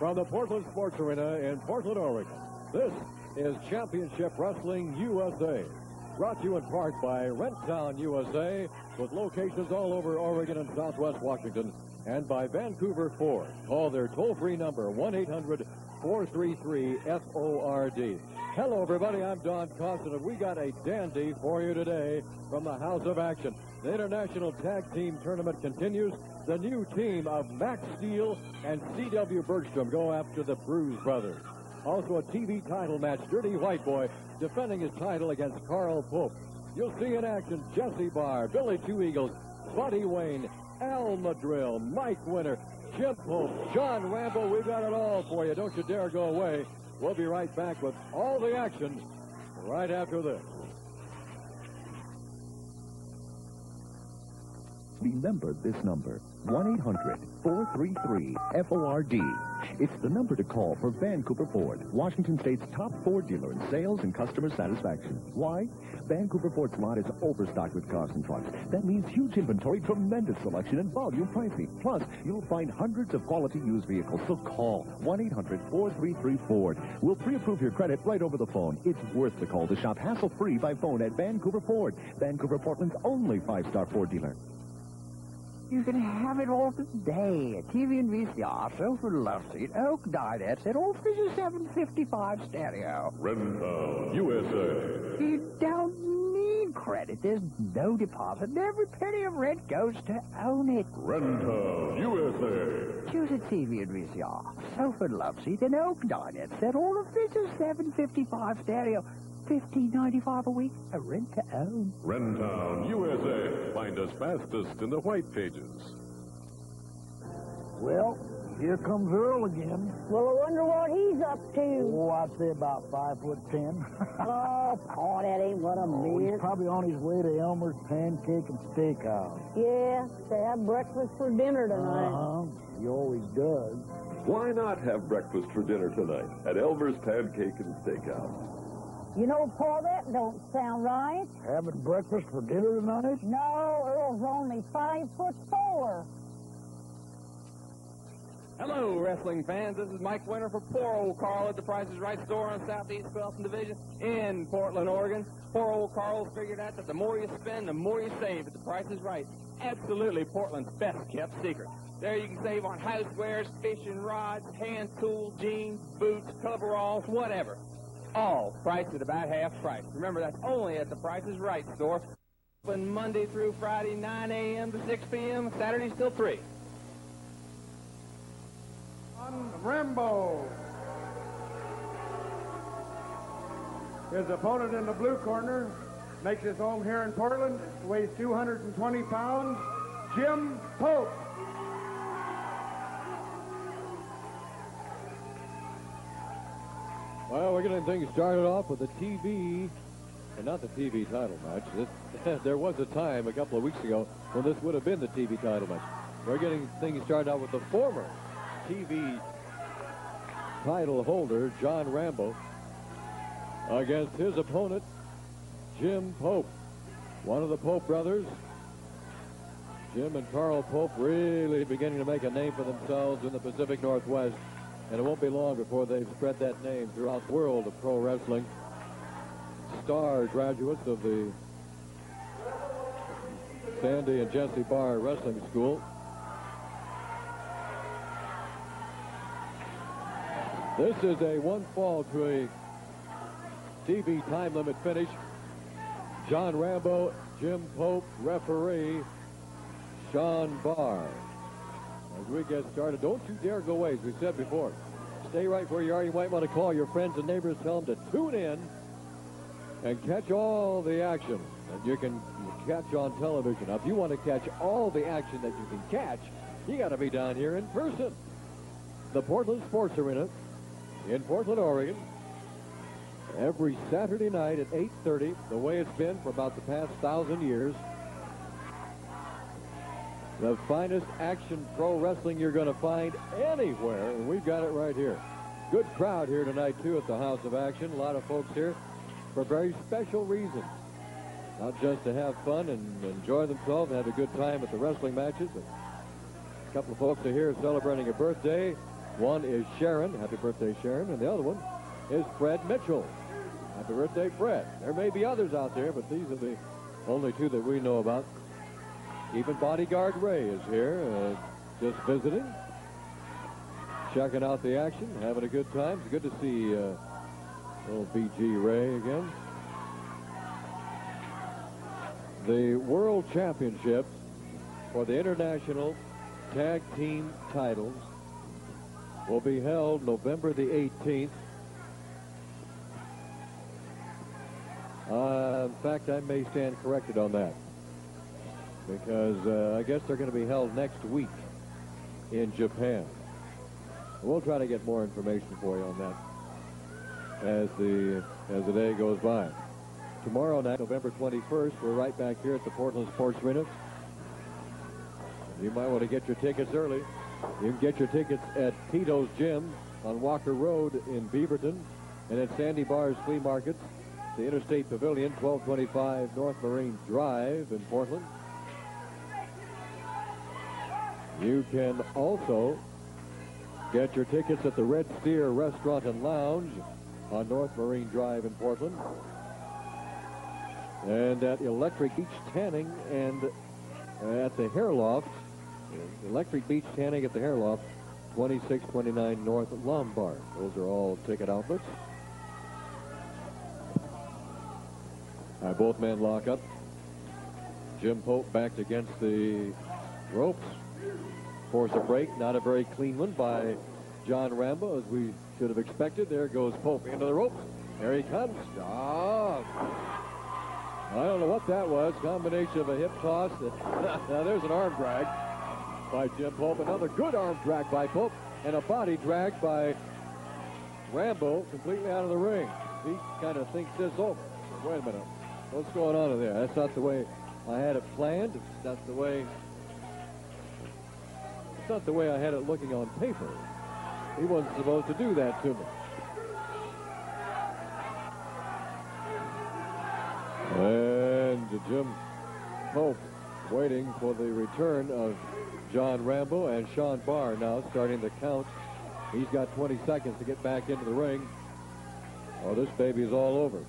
from the Portland Sports Arena in Portland, Oregon. This is Championship Wrestling USA, brought to you in part by Renttown USA, with locations all over Oregon and Southwest Washington, and by Vancouver Ford. Call their toll-free number, 1-800-433-FORD. Hello, everybody. I'm Don Costin, and we got a dandy for you today from the House of Action. The International Tag Team Tournament continues. The new team of Max Steel and C.W. Bergstrom go after the Bruise Brothers. Also a TV title match, Dirty White Boy defending his title against Carl Pope. You'll see in action Jesse Barr, Billy Two Eagles, Buddy Wayne, Al Madrill, Mike Winter, Jim Pope, John Rambo. We've got it all for you. Don't you dare go away. We'll be right back with all the action right after this. Remember this number, 1-800-433-FORD. It's the number to call for Vancouver Ford, Washington State's top Ford dealer in sales and customer satisfaction. Why? Vancouver Ford's lot is overstocked with cars and trucks. That means huge inventory, tremendous selection, and volume pricing. Plus, you'll find hundreds of quality used vehicles. So call 1-800-433-FORD. We'll pre-approve your credit right over the phone. It's worth the call to shop hassle-free by phone at Vancouver Ford, Vancouver, Portland's only 5-star Ford dealer. You can have it all today. TV and VCR, sofa love seat, oak dinette set, all fridges 755 stereo. Renttown USA. You don't need credit. There's no deposit, and every penny of rent goes to own it. Renttown USA. Choose a TV and VCR, sofa love seat, an oak dinette set, all the fridges 755 stereo. $15.95 a week, a rent to own. Renttown USA. Find us fastest in the white pages. Well, here comes Earl again. Well, I wonder what he's up to. Oh, I'd say about 5'10". Oh, that ain't what I Oh, he's meant. probably on his way to Elmer's Pancake and Steakhouse. Yeah, to have breakfast for dinner tonight. Uh-huh. He always does. Why not have breakfast for dinner tonight at Elmer's Pancake and Steakhouse? You know, Paul, that don't sound right. Having breakfast for dinner tonight? No, Earl's only 5'4". Hello, wrestling fans. This is Mike Winter for poor old Carl at the Price is Right store on Southeast Belton Division in Portland, Oregon. Poor old Carl figured out that the more you spend, the more you save at the Price is Right. Absolutely Portland's best-kept secret. There you can save on housewares, fishing rods, hand tools, jeans, boots, coveralls, whatever. All priced at about half price. Remember, that's only at the Price is Right store. Open Monday through Friday, 9 a.m. to 6 p.m., Saturdays till 3. Rambo. His opponent in the blue corner makes his home here in Portland, weighs 220 pounds, Jim Pope. Well, we're getting things started off with the TV, and not the TV title match. There was a time a couple of weeks ago when this would have been the TV title match. We're getting things started out with the former TV title holder, John Rambo, against his opponent, Jim Pope. One of the Pope brothers. Jim and Carl Pope really beginning to make a name for themselves in the Pacific Northwest. And it won't be long before they've spread that name throughout the world of pro wrestling. Star graduates of the Sandy and Jesse Barr Wrestling School. This is a one fall to a TV time limit finish. John Rambo, Jim Pope, referee Sean Barr. As we get started, don't you dare go away, as we said before. Stay right where you are. You might want to call your friends and neighbors, tell them to tune in and catch all the action that you can catch on television. Now, if you want to catch all the action that you can catch, you got to be down here in person. The Portland Sports Arena in Portland, Oregon, every Saturday night at 8:30, the way it's been for about the past 1,000 years. The finest action pro wrestling you're going to find anywhere, and we've got it right here. Good crowd here tonight, too, at the House of Action. A lot of folks here for very special reasons. Not just to have fun and enjoy themselves and have a good time at the wrestling matches. But a couple of folks are here celebrating a birthday. One is Sharon. Happy birthday, Sharon. And the other one is Fred Mitchell. Happy birthday, Fred. There may be others out there, but these are the only two that we know about. Even Bodyguard Ray is here, just visiting, checking out the action, having a good time. It's good to see little BG Ray again. The World Championships for the International Tag Team titles will be held November the 18th. In fact, I may stand corrected on that, because I guess they're going to be held next week in Japan. We'll try to get more information for you on that as the day goes by. Tomorrow night, November 21st, we're right back here at the Portland Sports Arena. You might want to get your tickets early. You can get your tickets at Tito's Gym on Walker Road in Beaverton, and at Sandy Bar's Flea Markets, the Interstate Pavilion, 1225 North Marine Drive in Portland. You can also get your tickets at the Red Steer Restaurant and Lounge on North Marine Drive in Portland, and at Electric Beach Tanning and at the Hair Loft, Electric Beach Tanning at the Hair Loft, 2629 North Lombard. Those are all ticket outlets. Both men lock up. Jim Pope backed against the ropes. Force a break. Not a very clean one by John Rambo, as we should have expected. There goes Pope into the ropes. There he comes. I don't know what that was. Combination of a hip toss. Now there's an arm drag by Jim Pope. Another good arm drag by Pope. And a body drag by Rambo completely out of the ring. He kind of thinks this over. Wait a minute. What's going on in there? That's not the way I had it planned. It's not the way I had it looking on paper. He wasn't supposed to do that to me. And Jim Pope waiting for the return of John Rambo, and Sean Barr now starting the count. He's got 20 seconds to get back into the ring, or this baby is all over.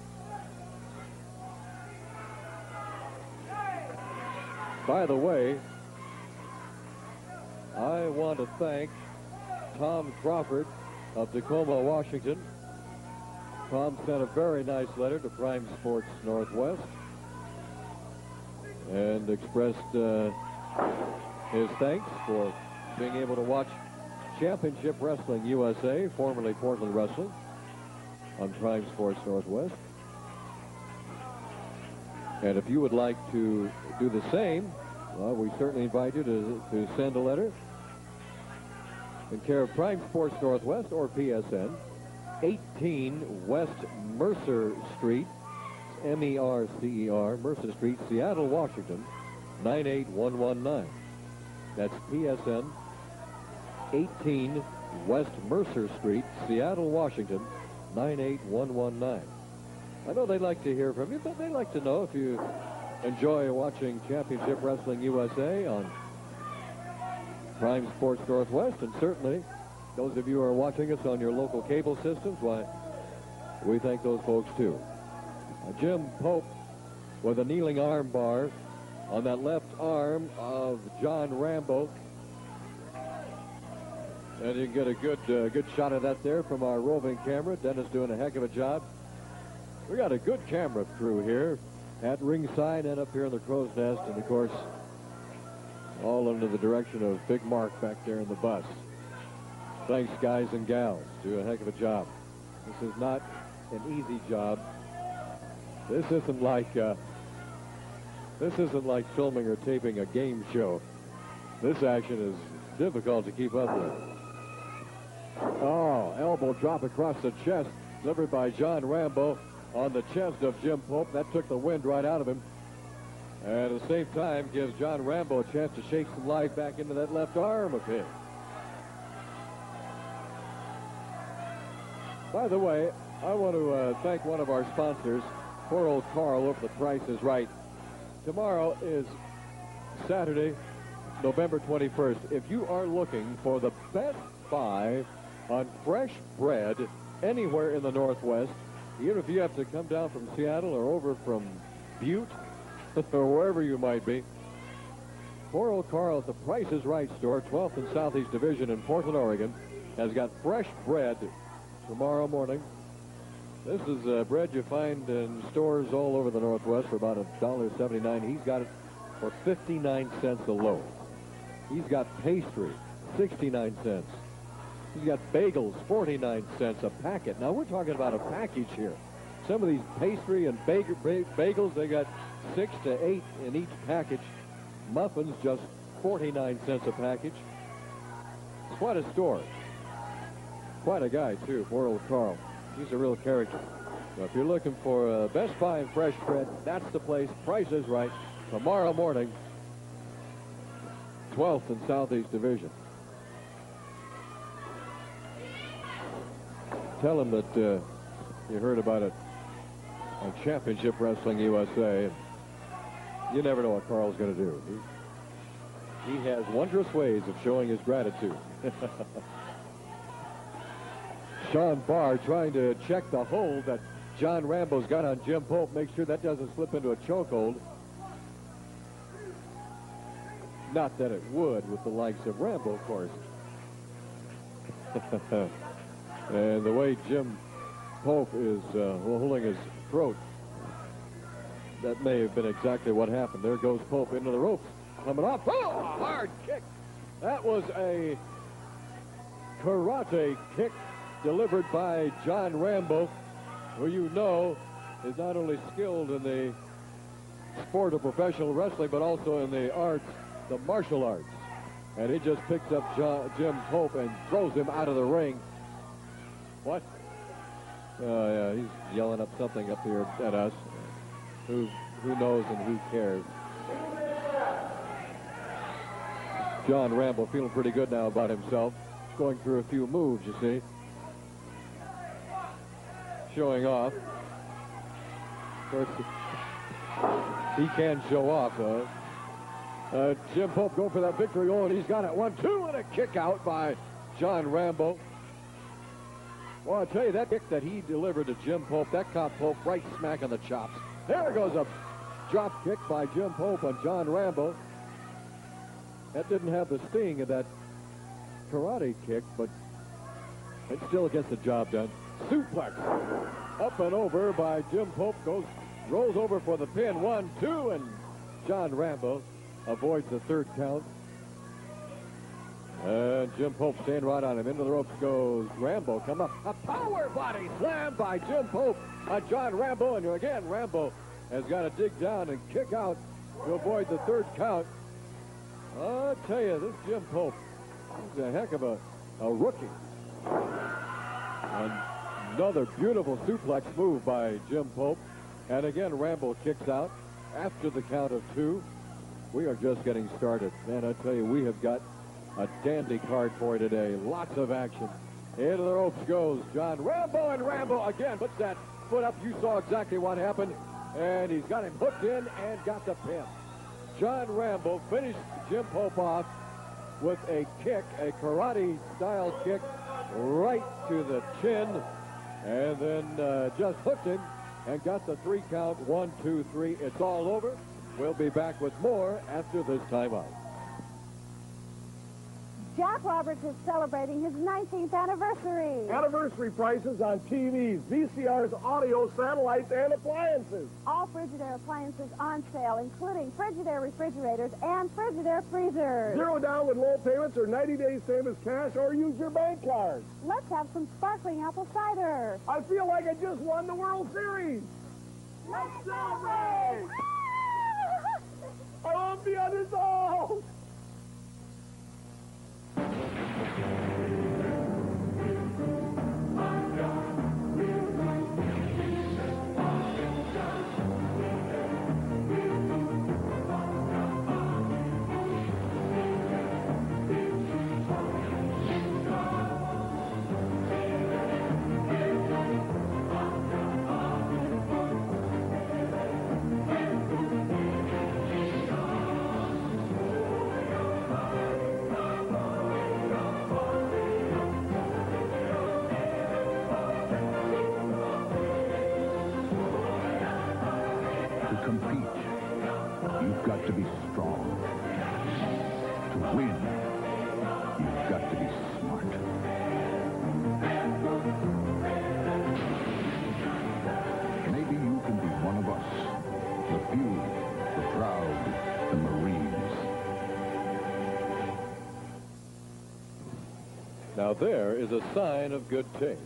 By the way, I want to thank Tom Crawford of Tacoma, Washington. Tom sent a very nice letter to Prime Sports Northwest and expressed his thanks for being able to watch Championship Wrestling USA, formerly Portland Wrestling, on Prime Sports Northwest. And if you would like to do the same, well, we certainly invite you to send a letter in care of Prime Sports Northwest or PSN, 18 West Mercer Street, M-E-R-C-E-R, Mercer Street, Seattle, Washington, 98119. That's PSN, 18 West Mercer Street, Seattle, Washington, 98119. I know they'd like to hear from you, but they'd like to know if you enjoy watching Championship Wrestling USA on Prime Sports Northwest, and certainly those of you who are watching us on your local cable systems, why, we thank those folks too. Jim Pope with a kneeling arm bar on that left arm of John Rambo. And you can get a good shot of that there from our roving camera. Dennis doing a heck of a job. We got a good camera crew here at ringside and up here in the Crow's Nest, and of course all under the direction of Big Mark back there in the bus. Thanks, guys and gals. Do a heck of a job. This is not an easy job. This isn't like filming or taping a game show. This action is difficult to keep up with. Oh, elbow drop across the chest, delivered by John Rambo on the chest of Jim Pope. That took the wind right out of him. And at the same time, gives John Rambo a chance to shake some life back into that left arm of his. By the way, I want to thank one of our sponsors, poor old Carl over The Price is Right. Tomorrow is Saturday, November 21st. If you are looking for the best buy on fresh bread anywhere in the Northwest. Even if you have to come down from Seattle or over from Butte or wherever you might be. Poor old Carl at the Price is Right store, 12th and Southeast Division in Portland, Oregon, has got fresh bread tomorrow morning. This is bread you find in stores all over the Northwest for about $1.79. He's got it for 59 cents a loaf. He's got pastry, 69 cents. He's got bagels, 49 cents a packet. Now, we're talking about a package here. Some of these pastry and bagels, they got 6 to 8 in each package. Muffins, just 49 cents a package. It's quite a store. Quite a guy, too, poor old Carl. He's a real character. So if you're looking for Best Buy and fresh bread, that's the place. Price is Right. Tomorrow morning, 12th and Southeast Division. Tell him that you heard about it on Championship Wrestling USA. You never know what Carl's going to do. He has wondrous ways of showing his gratitude. Sean Barr trying to check the hold that John Rambo's got on Jim Pope. Make sure that doesn't slip into a chokehold. Not that it would with the likes of Rambo, of course. And the way Jim Pope is holding his throat, that may have been exactly what happened. There goes Pope into the ropes. Coming off. Oh, hard kick. That was a karate kick delivered by John Rambo, who you know is not only skilled in the sport of professional wrestling, but also in the arts, the martial arts. And he just picks up Jim Pope and throws him out of the ring. What? Yeah, he's yelling up something up here at us. Who knows and who cares? John Rambo feeling pretty good now about himself. Going through a few moves, you see. Showing off. Of course, he can show off. Jim Pope going for that victory. Oh, and he's got it. 1-2 and a kick out by John Rambo. Well, I'll tell you, that kick that he delivered to Jim Pope, that caught Pope right smack on the chops. There goes a drop kick by Jim Pope on John Rambo. That didn't have the sting of that karate kick, but it still gets the job done. Suplex up and over by Jim Pope. Rolls over for the pin. 1-2, and John Rambo avoids the third count. And Jim Pope staying right on him. Into the ropes goes Rambo. Come up. A power body slam by Jim Pope on John Rambo. And again, Rambo has got to dig down and kick out to avoid the third count. I'll tell you, this Jim Pope is a heck of a rookie. Another beautiful suplex move by Jim Pope. And again, Rambo kicks out after the count of 2. We are just getting started. And I tell you, we have got a dandy card for you today. Lots of action. Into the ropes goes John Rambo, and Rambo again puts that foot up. You saw exactly what happened. And he's got him hooked in and got the pin. John Rambo finished Jim Pope off with a kick, a karate-style kick right to the chin. And then just hooked him and got the 3 count. 1, 2, 3. It's all over. We'll be back with more after this timeout. Jack Roberts is celebrating his 19th anniversary. Anniversary prices on TVs, VCRs, audio, satellites, and appliances. All Frigidaire appliances on sale, including Frigidaire refrigerators and Frigidaire freezers. 0 down with low payments or 90 days same as cash, or use your bank card. Let's have some sparkling apple cider. I feel like I just won the World Series. Let's celebrate! I love the underdog! Now, there is a sign of good taste.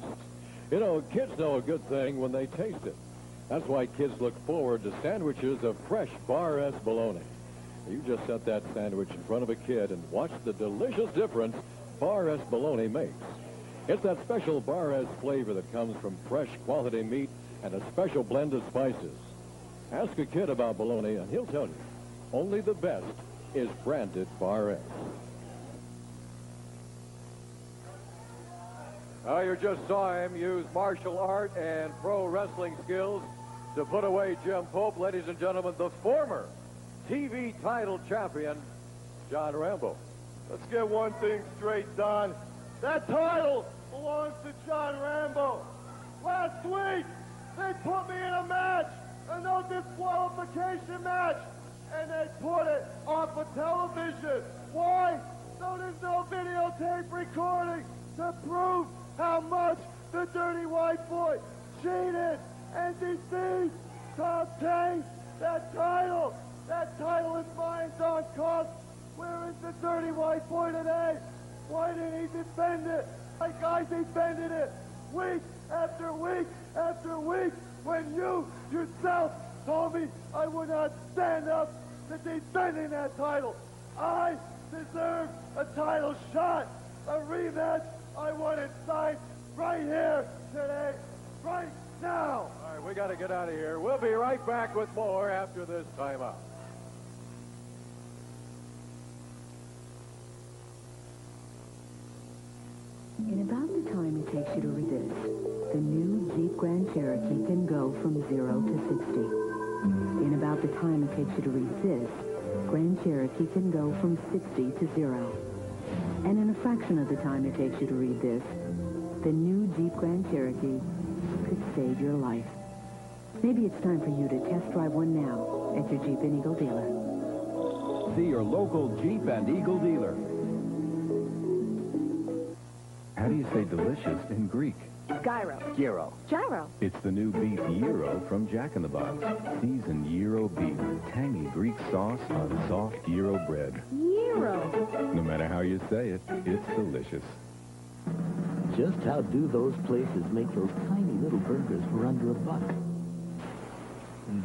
You know, kids know a good thing when they taste it. That's why kids look forward to sandwiches of fresh Bar S bologna. You just set that sandwich in front of a kid and watch the delicious difference Bar S bologna makes. It's that special Bar S flavor that comes from fresh quality meat and a special blend of spices. Ask a kid about bologna and he'll tell you, only the best is branded Bar S. You just saw him use martial art and pro wrestling skills to put away Jim Pope. Ladies and gentlemen, the former TV title champion, John Rambo. Let's get one thing straight, Don. That title belongs to John Rambo. Last week, they put me in a match, a no disqualification match, and they put it off of television. Why? So there's no videotape recording to prove how much the dirty white boy cheated and deceived Tom Kane. That title is mine, Don Cost. Where is the dirty white boy today? Why didn't he defend it like I defended it week after week after week when you yourself told me I would not stand up to defending that title? I deserve a title shot, a rematch. I want it signed right here today, right now. All right, we got to get out of here. We'll be right back with more after this timeout. In about the time it takes you to resist, the new Jeep Grand Cherokee can go from 0 to 60. In about the time it takes you to resist, Grand Cherokee can go from 60 to 0. And in a fraction of the time it takes you to read this, the new Jeep Grand Cherokee could save your life. Maybe it's time for you to test drive one now at your Jeep and Eagle dealer. See your local Jeep and Eagle dealer. How do you say delicious in Greek? Gyro. Gyro. Gyro. It's the new beef gyro from Jack in the Box. Seasoned gyro beef, tangy Greek sauce on soft gyro bread. Gyro. No matter how you say it, it's delicious. Just how do those places make those tiny little burgers for under $1?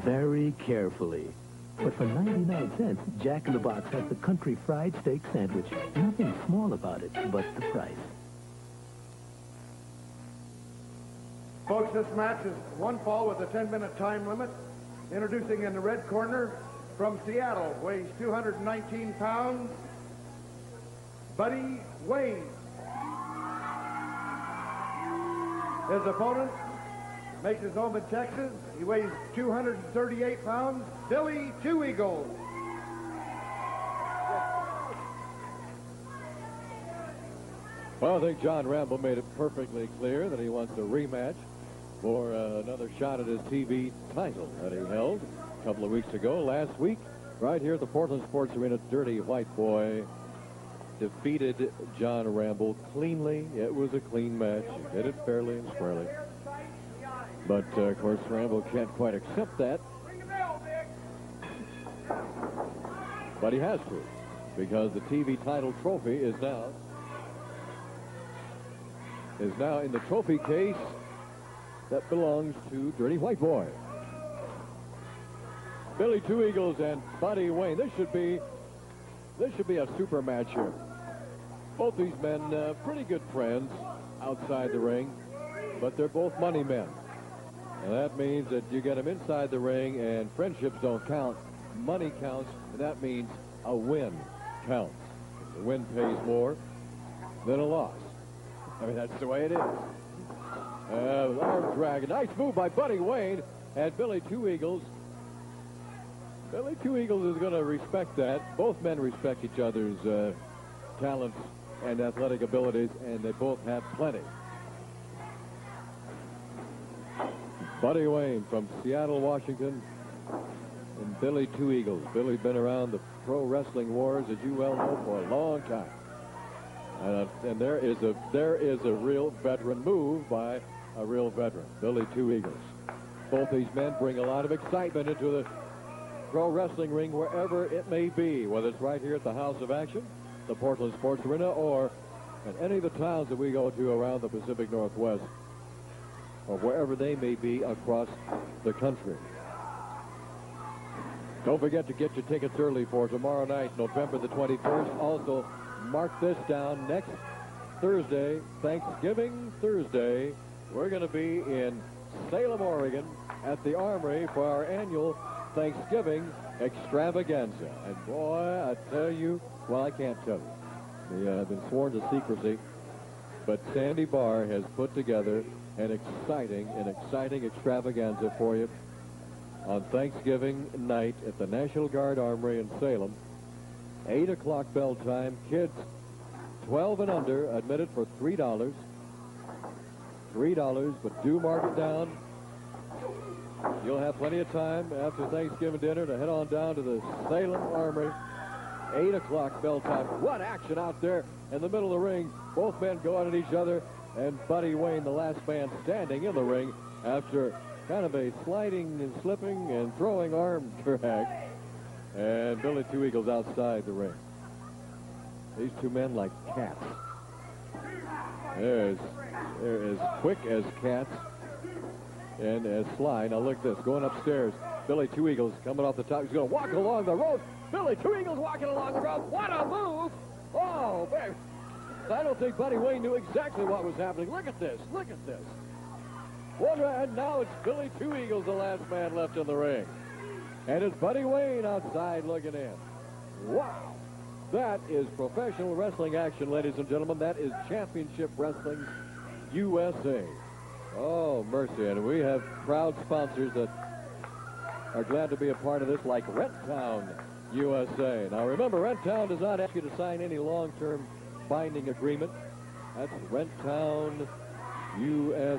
Very carefully. But for 99 cents, Jack in the Box has the country fried steak sandwich. Nothing small about it, but the price. Folks, this match is one fall with a 10-minute time limit. Introducing in the red corner from Seattle, weighs 219 pounds, Buddy Wayne. His opponent makes his home in Texas. He weighs 238 pounds, Billy Two Eagles. Well, I think John Rambo made it perfectly clear that he wants a rematch for another shot at his TV title that he held a couple of weeks ago. Last week, right here at the Portland Sports Arena, Dirty White Boy defeated John Rambo cleanly. It was a clean match. He did it fairly and squarely. But, of course, Rambo can't quite accept that. But he has to, because the TV title trophy is now in the trophy case that belongs to Dirty White Boy. Billy Two Eagles and Buddy Wayne. This should be a super match here. Both these men, pretty good friends outside the ring, but they're both money men. And that means that you get them inside the ring and friendships don't count. Money counts, and that means a win counts. A win pays more than a loss. I mean, that's the way it is. Arm drag. A nice move by Buddy Wayne and Billy Two Eagles. Billy Two Eagles is going to respect that. Both men respect each other's talents and athletic abilities, and they both have plenty. Buddy Wayne from Seattle, Washington, and Billy Two Eagles. Billy's been around the pro wrestling wars, as you well know, for a long time. And there is a real veteran move by a real veteran, Billy Two Eagles. Both these men bring a lot of excitement into the pro wrestling ring wherever it may be, whether it's right here at the House of Action, the Portland Sports Arena, or and any of the towns that we go to around the Pacific Northwest, or wherever they may be across the country. Don't forget to get your tickets early for tomorrow night, November the 21st. Also, mark this down. Next Thursday, Thanksgiving Thursday, we're going to be in Salem, Oregon at the Armory for our annual Thanksgiving extravaganza. And boy, I tell you, well, I can't tell you. I've been sworn to secrecy, but Sandy Barr has put together an exciting extravaganza for you on Thanksgiving night at the National Guard Armory in Salem. 8 o'clock bell time. Kids 12 and under admitted for $3. $3, but do mark it down. You'll have plenty of time after Thanksgiving dinner to head on down to the Salem Armory. 8 o'clock bell time. What action out there in the middle of the ring. Both men going at each other, and Buddy Wayne, the last man standing in the ring after kind of a sliding and slipping and throwing arm drag. And Billy Two Eagles outside the ring. These two men like cats. They're as quick as cats and as sly. Now look at this, going upstairs. Billy Two Eagles coming off the top. He's going to walk along the road. Billy Two Eagles walking along the road. What a move! Oh, baby. I don't think Buddy Wayne knew exactly what was happening. Look at this. Look at this. And now it's Billy Two Eagles, the last man left in the ring. And it's Buddy Wayne outside looking in. Wow. That is professional wrestling action, ladies and gentlemen. That is Championship Wrestling USA. Oh, mercy. And we have proud sponsors that are glad to be a part of this, like Rent-Town USA. Now, remember, Rent-Town does not ask you to sign any long-term binding agreement. That's Rent-Town USA.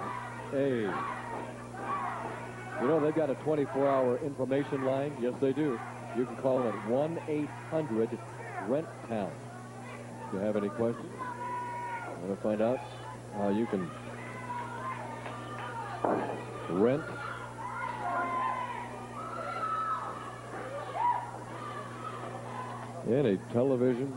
You know, they've got a 24-hour information line. Yes, they do. You can call it 1-800-RENT-TOWN. If you have any questions, want to find out how you can rent any television,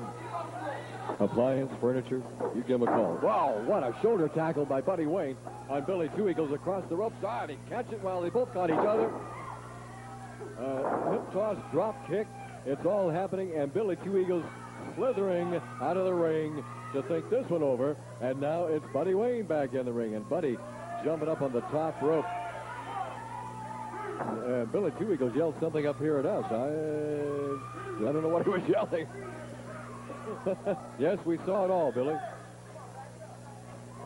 appliance, furniture, you give them a call. Wow, what a shoulder tackle by Buddy Wayne on Billy Two Eagles across the ropes. Ah, he catch it while they both caught each other. Hip toss, drop kick. It's all happening, and Billy Two Eagles slithering out of the ring to think this one over. And now it's Buddy Wayne back in the ring, and Buddy jumping up on the top rope. Billy Two Eagles yelled something up here at us. I don't know what he was yelling. Yes, we saw it all, Billy.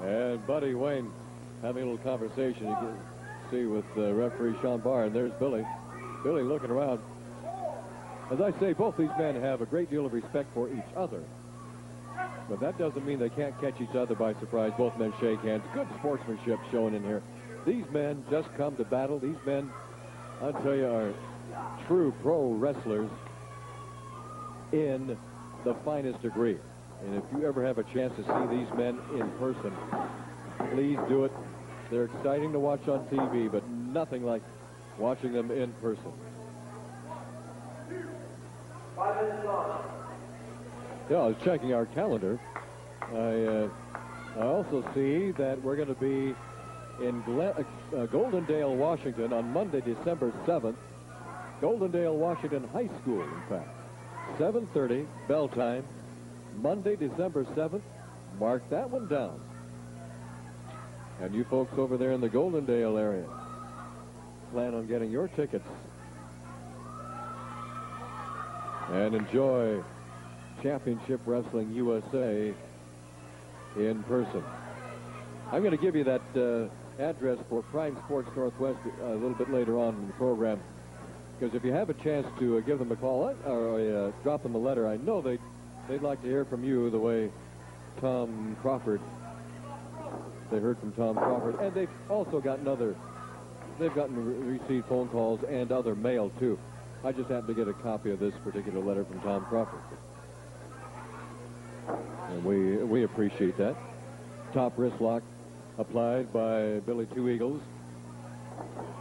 And Buddy Wayne having a little conversation, you can see, with referee Sean Barr. And there's Billy. Billy looking around. As I say, both these men have a great deal of respect for each other. But that doesn't mean they can't catch each other by surprise. Both men shake hands. Good sportsmanship shown in here. These men just come to battle. These men, I'll tell you, are true pro wrestlers in the finest degree. And if you ever have a chance to see these men in person, please do it. They're exciting to watch on TV, but nothing like watching them in person. Yeah, I was checking our calendar. I also see that we're going to be in Goldendale, Washington on Monday, December 7th. Goldendale, Washington High School, in fact. 7:30, bell time, Monday, December 7th. Mark that one down. And you folks over there in the Goldendale area, plan on getting your tickets and enjoy Championship Wrestling USA in person. I'm going to give you that address for Prime Sports Northwest a little bit later on in the program, because if you have a chance to give them a call or drop them a letter, I know they'd like to hear from you the way Tom Crawford. They heard from Tom Crawford, and they've also gotten received phone calls and other mail too. I just happened to get a copy of this particular letter from Tom Crawford, and we appreciate that. Top wrist lock applied by Billy Two Eagles.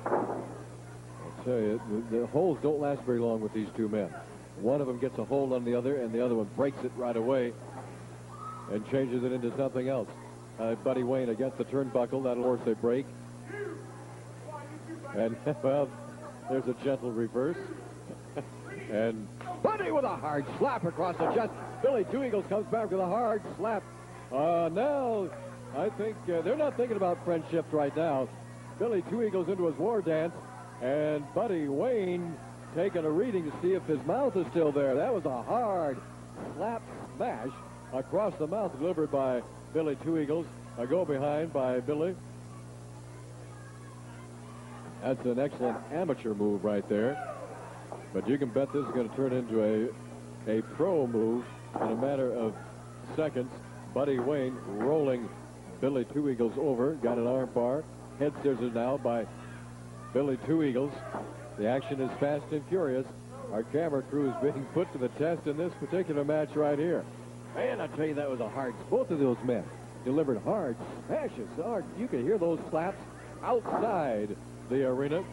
I'll tell you, the holds don't last very long with these two men. One of them gets a hold on the other, and the other one breaks it right away. and changes it into something else. Buddy Wayne against the turnbuckle. That'll force a break. And, well, there's a gentle reverse. And Buddy with a hard slap across the chest. Billy Two Eagles comes back with a hard slap. Now, I think they're not thinking about friendships right now. Billy Two Eagles into his war dance, and Buddy Wayne taking a reading to see if his mouth is still there. That was a hard slap smash across the mouth delivered by Billy Two Eagles. A go behind by Billy. That's an excellent amateur move right there. But you can bet this is going to turn into a pro move in a matter of seconds. Buddy Wayne rolling Billy Two Eagles over. Got an arm bar. Head scissors now by Billy Two Eagles. The action is fast and furious. Our camera crew is being put to the test in this particular match right here. Man, I tell you, that was a hard... Both of those men delivered hard smashes. You can hear those slaps outside the arena.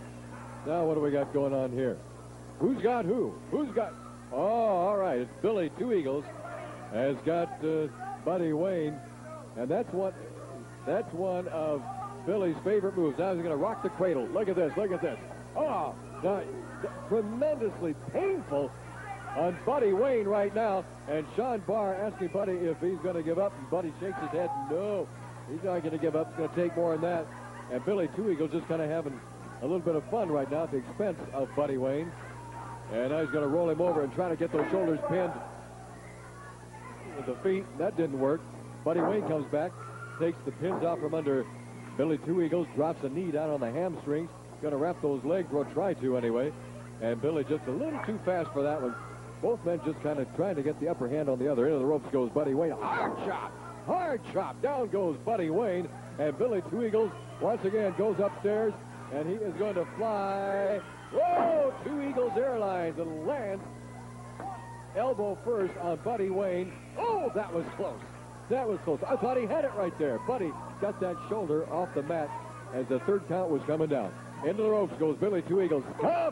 Now, what do we got going on here? Who's got who? Who's got... Oh, all right. It's Billy Two Eagles has got Buddy Wayne. And that's one of Billy's favorite moves. Now he's going to rock the cradle. Look at this. Look at this. Oh, tremendously painful on Buddy Wayne right now. And Sean Barr asking Buddy if he's going to give up. And Buddy shakes his head. No, he's not going to give up. He's going to take more than that. And Billy Two Eagles just kind of having a little bit of fun right now at the expense of Buddy Wayne. And now he's going to roll him over and try to get those shoulders pinned with the feet. That didn't work. Buddy Wayne comes back, takes the pins out from under Billy Two Eagles, drops a knee down on the hamstrings. Going to wrap those legs, or try to anyway. And Billy just a little too fast for that one. Both men just kind of trying to get the upper hand on the other end of the ropes goes Buddy Wayne. Hard chop. Hard chop. Down goes Buddy Wayne. And Billy Two Eagles once again goes upstairs. And he is going to fly. Whoa! Two Eagles Airlines and lands elbow first on Buddy Wayne. Oh, that was close. That was close. I thought he had it right there. Buddy got that shoulder off the mat as the third count was coming down. Into the ropes goes Billy Two Eagles.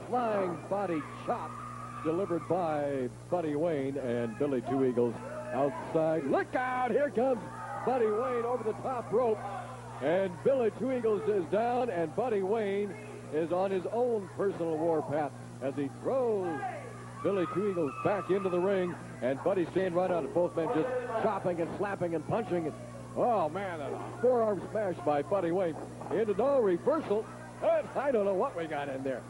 Flying body chop delivered by Buddy Wayne, and Billy Two Eagles outside. Look out! Here comes Buddy Wayne over the top rope. And Billy Two Eagles is down, and Buddy Wayne is on his own personal warpath as he throws Billy Two Eagles back into the ring, and Buddy staying right on it. Both men just chopping and slapping and punching. Oh, man, a forearm smash by Buddy Wayne. Into no reversal. I don't know what we got in there.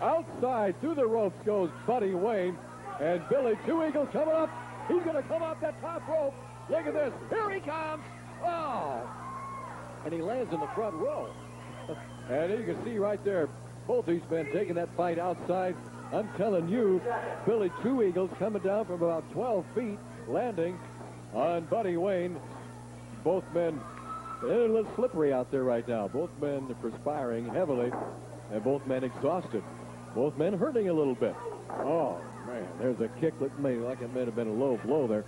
Outside, through the ropes goes Buddy Wayne, and Billy Two Eagles coming up. He's going to come up that top rope. Look at this. Here he comes. Oh. And he lands in the front row. And you can see right there, both these men taking that fight outside. I'm telling you, Billy Two Eagles coming down from about 12 feet, landing on Buddy Wayne. Both men, they're a little slippery out there right now. Both men are perspiring heavily, and both men exhausted. Both men hurting a little bit. Oh, man, there's a kick that may like it may have been a low blow there.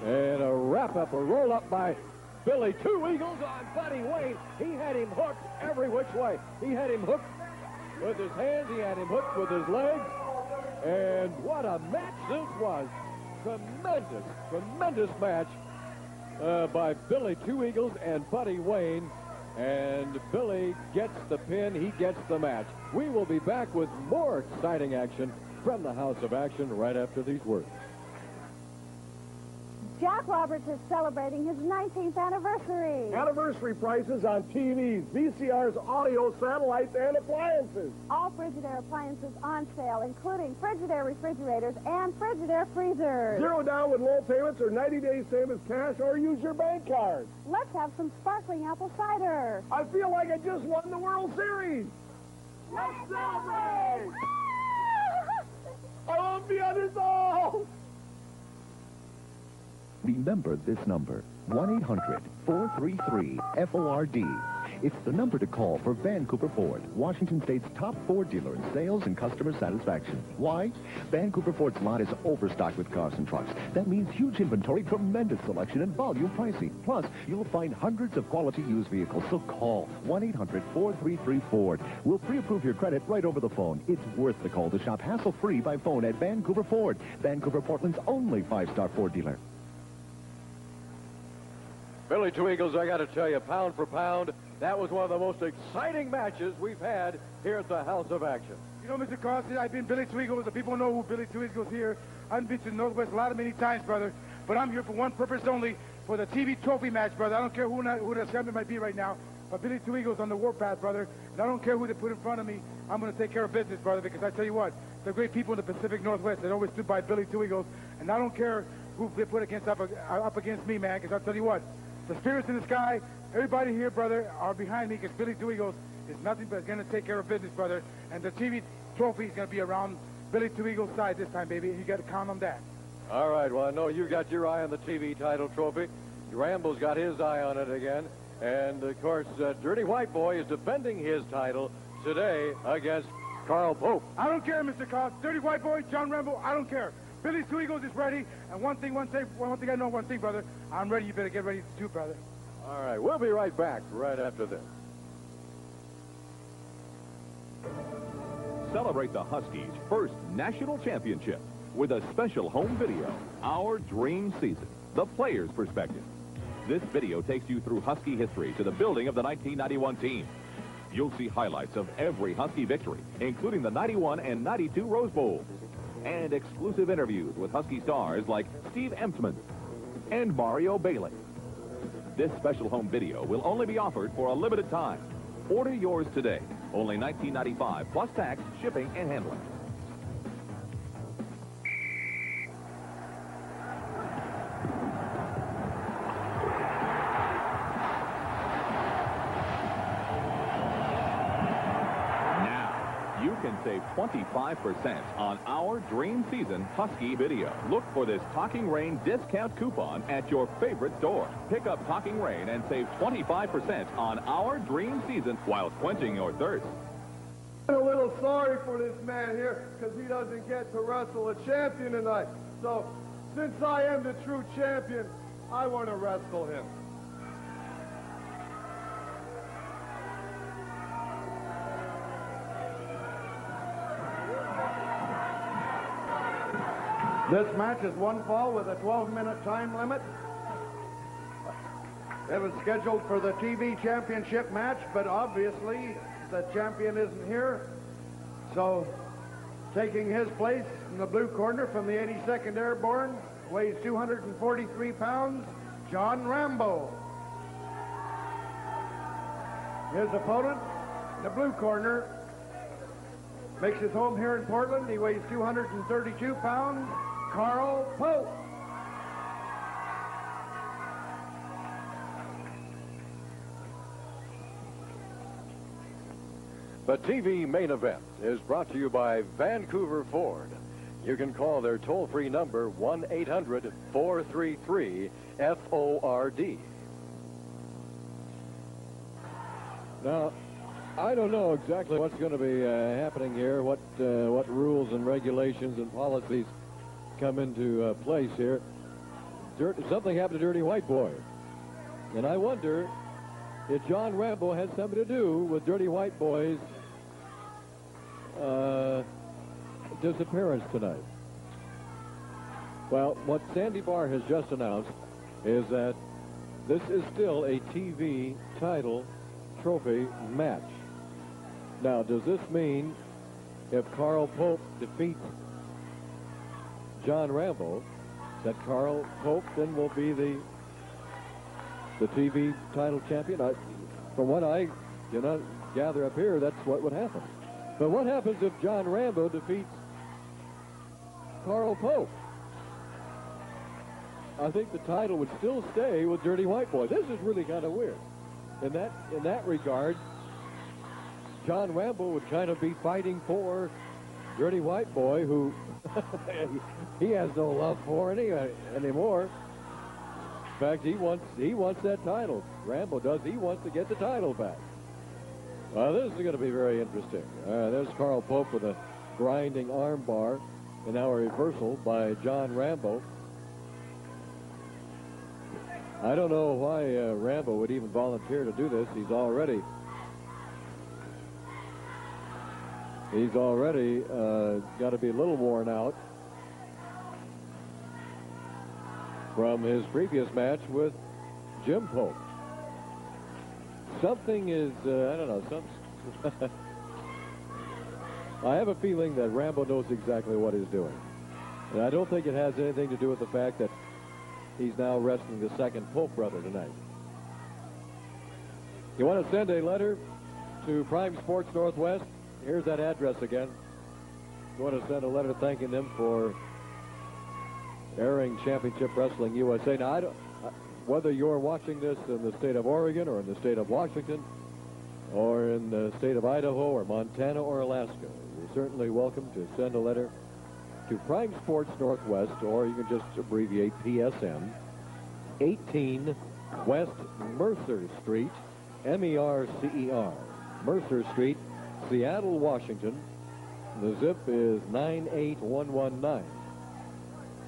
And a wrap-up, a roll-up by Billy Two Eagles on Buddy Wayne. He had him hooked every which way. He had him hooked with his hands. He had him hooked with his legs. And what a match this was. Tremendous, tremendous match by Billy Two Eagles and Buddy Wayne. And Billy gets the pin. He gets the match. We will be back with more exciting action from the House of Action right after these words. Jack Roberts is celebrating his 19th anniversary. Anniversary prices on TVs, VCRs, audio, satellites, and appliances. All Frigidaire appliances on sale, including Frigidaire refrigerators and Frigidaire freezers. Zero down with low payments or 90 days same as cash, or use your bank card. Let's have some sparkling apple cider. I feel like I just won the World Series. Let's celebrate! I won't be unresolved. Remember this number, 1-800-433-FORD. It's the number to call for Vancouver Ford, Washington State's top Ford dealer in sales and customer satisfaction. Why? Vancouver Ford's lot is overstocked with cars and trucks. That means huge inventory, tremendous selection, and volume pricing. Plus, you'll find hundreds of quality used vehicles. So call 1-800-433-FORD. We'll pre-approve your credit right over the phone. It's worth the call to shop hassle-free by phone at Vancouver Ford, Vancouver, Portland's only 5-star Ford dealer. Billy Two Eagles, I got to tell you, pound for pound, that was one of the most exciting matches we've had here at the House of Action. You know, Mr. Carlson, I've been Billy Two Eagles. The people know who Billy Two Eagles here. I've been to the Northwest many times, brother. But I'm here for one purpose only, for the TV trophy match, brother. I don't care who the champion might be right now, but Billy Two Eagles on the warpath, brother. And I don't care who they put in front of me. I'm going to take care of business, brother, because I tell you what, the great people in the Pacific Northwest that always stood by Billy Two Eagles. And I don't care who they put up against me, man, because I'll tell you what, the spirits in the sky, everybody here, brother, are behind me, because Billy Two Eagles is nothing but going to take care of business, brother. And the TV trophy is going to be around Billy Two Eagles' side this time, baby, and you got to count on that. All right, well, I know you got your eye on the TV title trophy. Rambo's got his eye on it again. And, of course, Dirty White Boy is defending his title today against Carl Pope. I don't care, Mr. Carl. Dirty White Boy, John Rambo, I don't care. Billy Two Eagles is ready. And one thing I know, brother. I'm ready. You better get ready too, brother. All right, we'll be right back right after this. Celebrate the Huskies' first national championship with a special home video, Our Dream Season, the player's perspective. This video takes you through Husky history to the building of the 1991 team. You'll see highlights of every Husky victory, including the 91 and 92 Rose Bowls, and exclusive interviews with Husky stars like Steve Emsman and Mario Bailey. This special home video will only be offered for a limited time. Order yours today. Only $19.95 plus tax, shipping, and handling. You can save 25% on Our Dream Season Husky video. Look for this Talking Rain discount coupon at your favorite store. Pick up Talking Rain and save 25% on Our Dream Season while quenching your thirst. I'm a little sorry for this man here because he doesn't get to wrestle a champion tonight. So, since I am the true champion, I want to wrestle him. This match is one fall with a 12-minute time limit. It was scheduled for the TV championship match, but obviously the champion isn't here. So, taking his place in the blue corner from the 82nd Airborne, weighs 243 pounds, John Rambo. His opponent, in the blue corner, makes his home here in Portland. He weighs 232 pounds, Carl Pope. The TV main event is brought to you by Vancouver Ford. You can call their toll-free number 1-800-433-FORD. Now, I don't know exactly what's going to be happening here, what rules and regulations and policies come into place here. Something happened to Dirty White Boy. And I wonder if John Rambo had something to do with Dirty White Boy's disappearance tonight. Well, what Sandy Barr has just announced is that this is still a TV title trophy match. Now, does this mean if Carl Pope defeats John Rambo, that Carl Pope then will be the TV title champion? From what I gather up here, that's what would happen. But what happens if John Rambo defeats Carl Pope? I think the title would still stay with Dirty White Boy. This is really kind of weird. In that regard, John Rambo would kind of be fighting for Dirty White Boy, who he has no love for anymore. In fact, he wants that title. Rambo does. He wants to get the title back. This is going to be very interesting. There's Carl Pope with a grinding arm bar, and now a reversal by John Rambo. I don't know why Rambo would even volunteer to do this. He's already got to be a little worn out from his previous match with Jim Pope. Something is, I don't know, some... I have a feeling that Rambo knows exactly what he's doing. And I don't think it has anything to do with the fact that he's now wrestling the second Pope brother tonight. You want to send a letter to Prime Sports Northwest? Here's that address again. You want to send a letter thanking them for airing Championship Wrestling USA. Now, whether you're watching this in the state of Oregon or in the state of Washington or in the state of Idaho or Montana or Alaska, you're certainly welcome to send a letter to Prime Sports Northwest, or you can just abbreviate PSN, 18 West Mercer Street, M-E-R-C-E-R, Mercer Street, Seattle, Washington. The zip is 98119.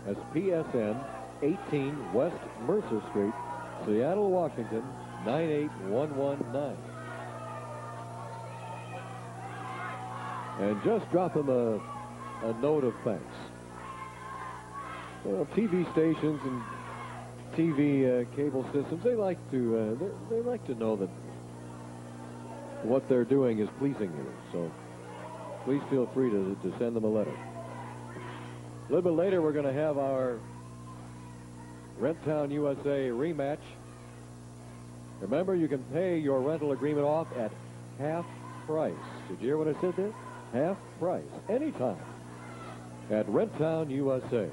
That's PSN, 18 West Mercer Street, Seattle, Washington, 98119. And just drop them a note of thanks. Well, TV stations and TV cable systems, they like to know that what they're doing is pleasing you. So please feel free to send them a letter. A little bit later, we're going to have our Rent-Town USA rematch. Remember, you can pay your rental agreement off at half price. Did you hear what I said there? Half price, anytime, at Rent-Town USA.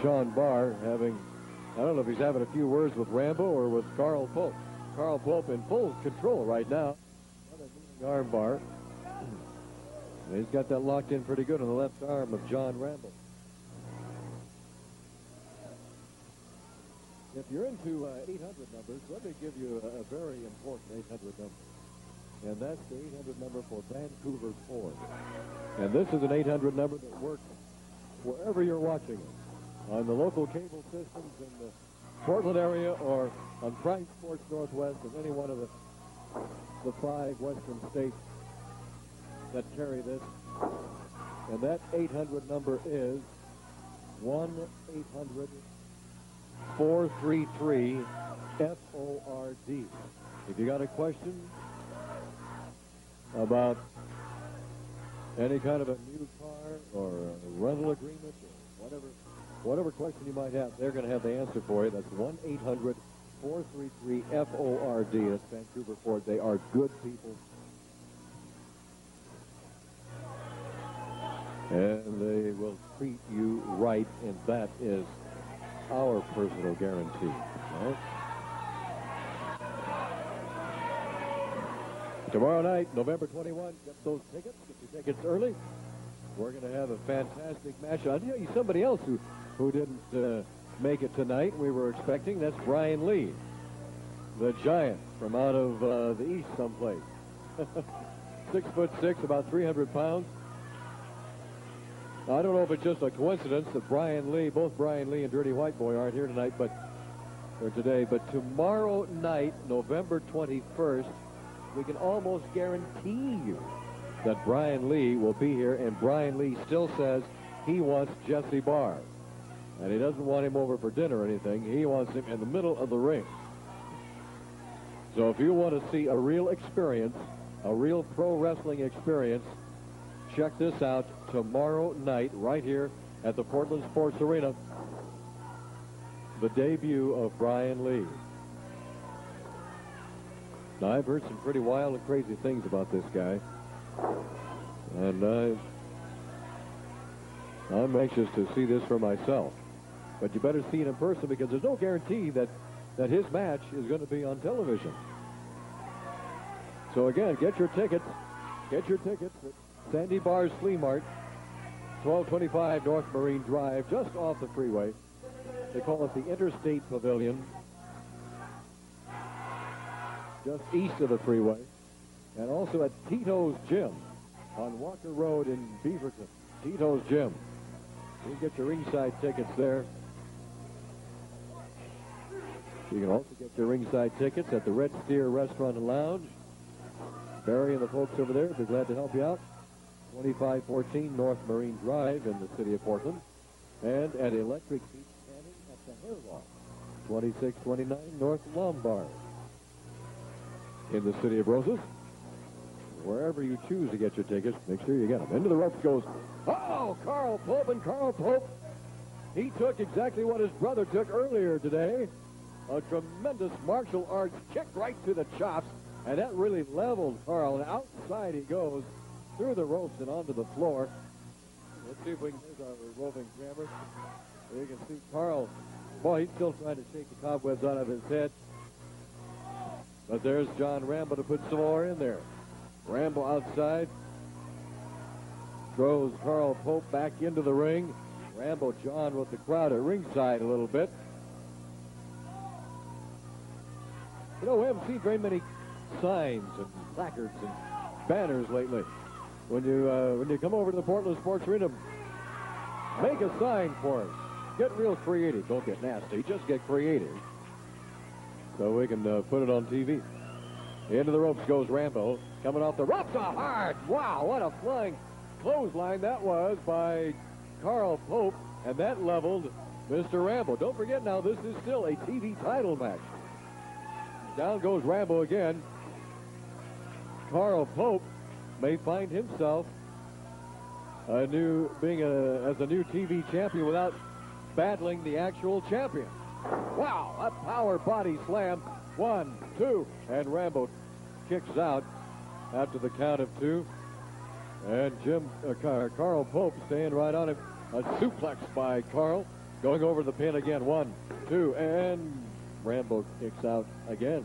Sean Barr having, I don't know if he's having a few words with Rambo or with Carl Pope. Carl Pope in full control right now. Another arm bar. And he's got that locked in pretty good on the left arm of John Rambo. If you're into 800 numbers, let me give you a very important 800 number. And that's the 800 number for Vancouver Ford. And this is an 800 number that works wherever you're watching it. On the local cable systems in the Portland area or on Prime Sports Northwest of any one of the 5 western states that carry this. And that 800 number is 1-800-433-FORD. If you got a question about any kind of a new car or a rental agreement or whatever question you might have, they're going to have the answer for you. That's 1-800-433-FORD. That's Vancouver Ford. They are good people. And they will treat you right, and that is our personal guarantee. Right? Tomorrow night, November 21, get those tickets. Get your tickets early. We're going to have a fantastic match. I'll tell you somebody else who didn't make it tonight. We were expecting. That's Brian Lee, the giant from out of the east someplace. 6'6", about 300 pounds. I don't know if it's just a coincidence that both Brian Lee and Dirty White Boy aren't here tonight, but tomorrow night, November 21st, we can almost guarantee you that Brian Lee will be here, and Brian Lee still says he wants Jesse Barr. And he doesn't want him over for dinner or anything. He wants him in the middle of the ring. So if you want to see a real experience, a real pro wrestling experience, check this out tomorrow night right here at the Portland Sports Arena. The debut of Brian Lee. Now, I've heard some pretty wild and crazy things about this guy. And I'm anxious to see this for myself. But you better see it in person, because there's no guarantee that his match is going to be on television. So again, get your tickets. Get your tickets at Sandy Barr's Flea Mart, 1225 North Marine Drive, just off the freeway. They call it the Interstate Pavilion, just east of the freeway. And also at Tito's Gym on Walker Road in Beaverton. Tito's Gym. You can get your ringside tickets there. You can also get your ringside tickets at the Red Steer Restaurant and Lounge. Barry and the folks over there, they're glad to help you out. 2514 North Marine Drive in the city of Portland. And at Electric Heat Canning at the Hair Loft, 2629 North Lombard. In the city of Roses, wherever you choose to get your tickets, make sure you get them. Into the ropes goes, oh, Carl Pope, and Carl Pope, he took exactly what his brother took earlier today. A tremendous martial arts kick right to the chops, and that really leveled Carl. And outside he goes through the ropes and onto the floor. Let's see if we can, here's our roving camera. You can see Carl, boy, he's still trying to shake the cobwebs out of his head. But there's John Rambo to put some more in there. Rambo outside. Throws Carl Pope back into the ring. Rambo John with the crowd at ringside a little bit. You know, we haven't seen very many signs and placards and banners lately. When you come over to the Portland Sports Arena, make a sign for us. Get real creative. Don't get nasty. Just get creative. So we can put it on TV. Into the ropes goes Rambo. Coming off the ropes hard. Wow, what a flying clothesline that was by Carl Pope. And that leveled Mr. Rambo. Don't forget now, this is still a TV title match. Down goes Rambo again. Carl Pope may find himself as a new TV champion without battling the actual champion. Wow, a power body slam. 1, 2, and Rambo kicks out after the count of 2. And Carl Pope staying right on him. A suplex by Carl. Going over the pin again. 1, 2, and Rambo kicks out again.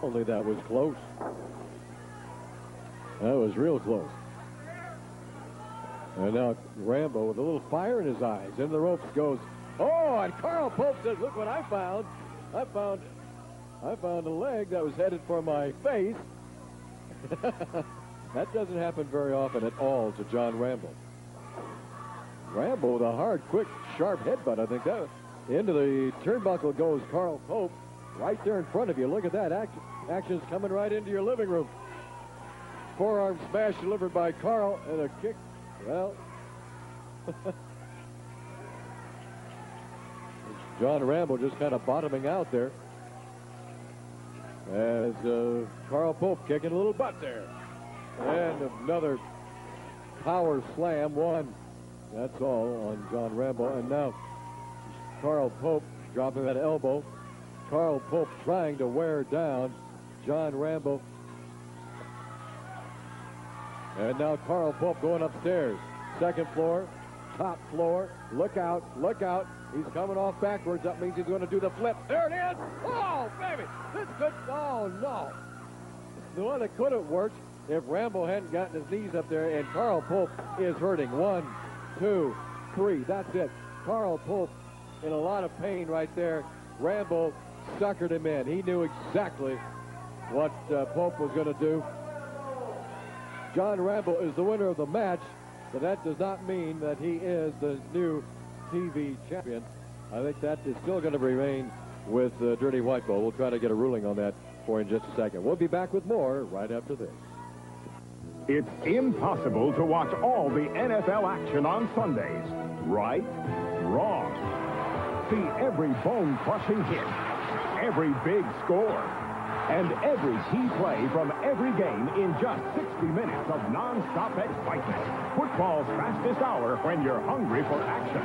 Only that was close. That was real close. And now Rambo with a little fire in his eyes. In the ropes goes, oh, and Carl Pope says, look what I found. I found a leg that was headed for my face. That doesn't happen very often at all to John Rambo. Rambo with a hard, quick, sharp headbutt. I think that into the turnbuckle goes Carl Pope. Right there in front of you. Look at that. Action's coming right into your living room. Forearm smash delivered by Carl, and a kick. Well, John Rambo just kind of bottoming out there. As Carl Pope kicking a little butt there. And another power slam. 1. That's all on John Rambo. And now Carl Pope dropping that elbow. Carl Pope trying to wear down John Rambo. And now Carl Pope going upstairs. Second floor, top floor. Look out, look out. He's coming off backwards. That means he's going to do the flip. There it is. Oh, baby. This could, oh, no. The one that could have worked if Rambo hadn't gotten his knees up there, and Carl Pope is hurting. 1, 2, 3. That's it. Carl Pope in a lot of pain right there. Rambo suckered him in. He knew exactly what Pope was going to do. John Rambo is the winner of the match, but that does not mean that he is the new TV champion. I think that is still going to remain with Dirty White Bull. We'll try to get a ruling on that for in just a second. We'll be back with more right after this. It's impossible to watch all the NFL action on Sundays. Right? Wrong. See every bone-crushing hit, every big score, and every key play from every game in just 60 minutes of non-stop excitement. Football's fastest hour when you're hungry for action.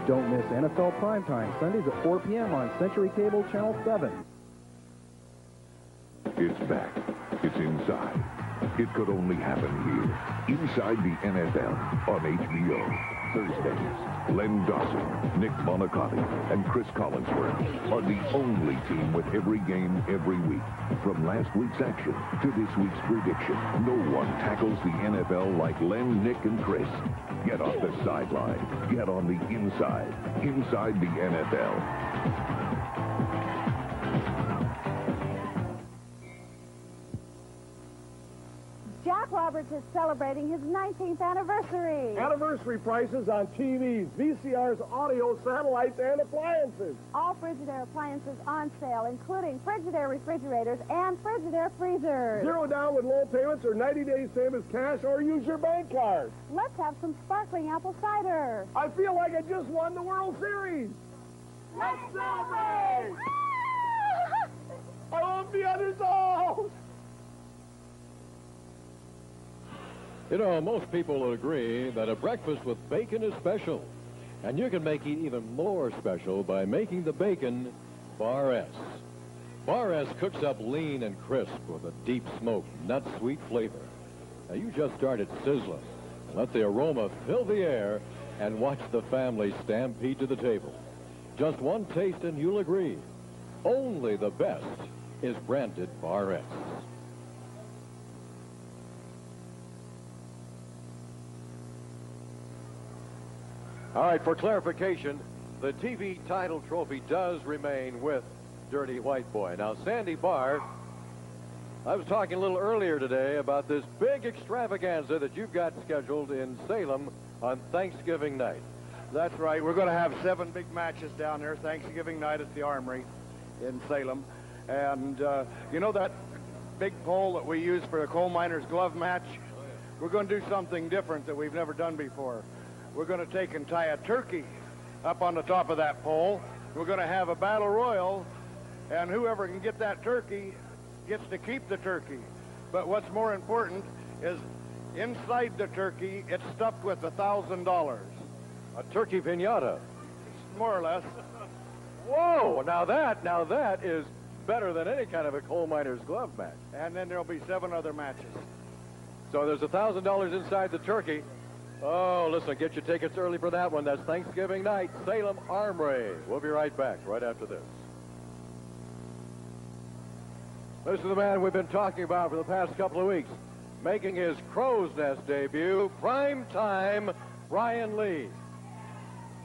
Don't miss NFL Primetime, Sundays at 4 p.m. on Century Cable Channel 7. It's back. It's inside. It could only happen here. Inside the NFL on HBO. Thursdays, Len Dawson, Nick Monacotti, and Chris Collinsworth are the only team with every game every week. From last week's action to this week's prediction, no one tackles the NFL like Len, Nick, and Chris. Get off the sideline. Get on the inside. Inside the NFL. Jack Roberts Roberts is celebrating his 19th anniversary. Anniversary prices on TVs, VCRs, audio, satellites, and appliances. All Frigidaire appliances on sale, including Frigidaire refrigerators and Frigidaire freezers. 0 down with low payments or 90 days same as cash, or use your bank card. Let's have some sparkling apple cider. I feel like I just won the World Series. Let's celebrate! I love the others all. You know, most people will agree that a breakfast with bacon is special. And you can make it even more special by making the bacon Bar S. Bar S cooks up lean and crisp with a deep smoked, nut-sweet flavor. Now, you just start it sizzling. Let the aroma fill the air and watch the family stampede to the table. Just one taste and you'll agree. Only the best is branded Bar S. All right, for clarification, the TV title trophy does remain with Dirty White Boy. Now, Sandy Barr, I was talking a little earlier today about this big extravaganza that you've got scheduled in Salem on Thanksgiving night. That's right. We're going to have 7 big matches down there Thanksgiving night at the Armory in Salem. And you know that big pole that we use for the coal miner's glove match? We're going to do something different that we've never done before. We're going to take and tie a turkey up on the top of that pole. We're going to have a battle royal, and whoever can get that turkey gets to keep the turkey. But what's more important is inside the turkey, it's stuffed with $1,000. A turkey piñata. More or less. Whoa! Now that is better than any kind of a coal miner's glove match. And then there'll be 7 other matches. So there's $1,000 inside the turkey. Oh, listen, get your tickets early for that one. That's Thanksgiving night, Salem Armory. We'll be right back right after this. This is the man we've been talking about for the past couple of weeks, making his Crow's Nest debut, prime time, Brian Lee.